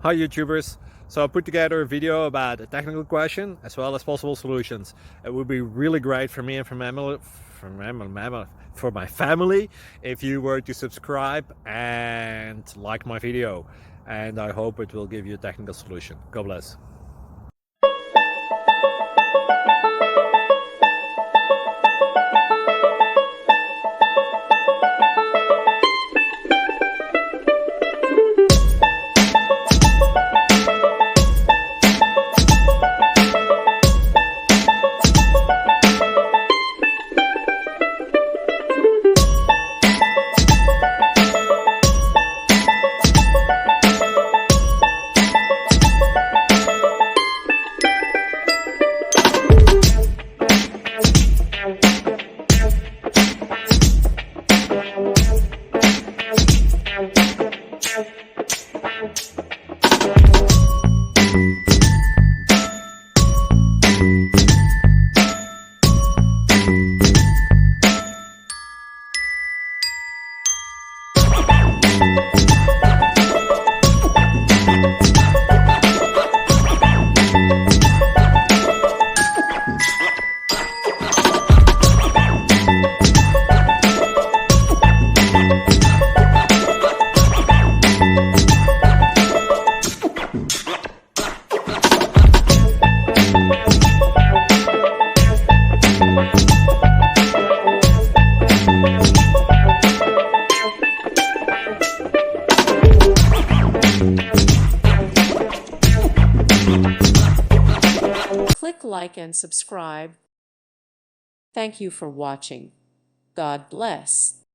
Hi YouTubers. So I put together a video about a technical question as well as possible solutions. It would be really great for me and for my family if you were to subscribe and like my video, and I hope it will give you a technical solution. God bless. Click like and subscribe. Thank you for watching. God bless.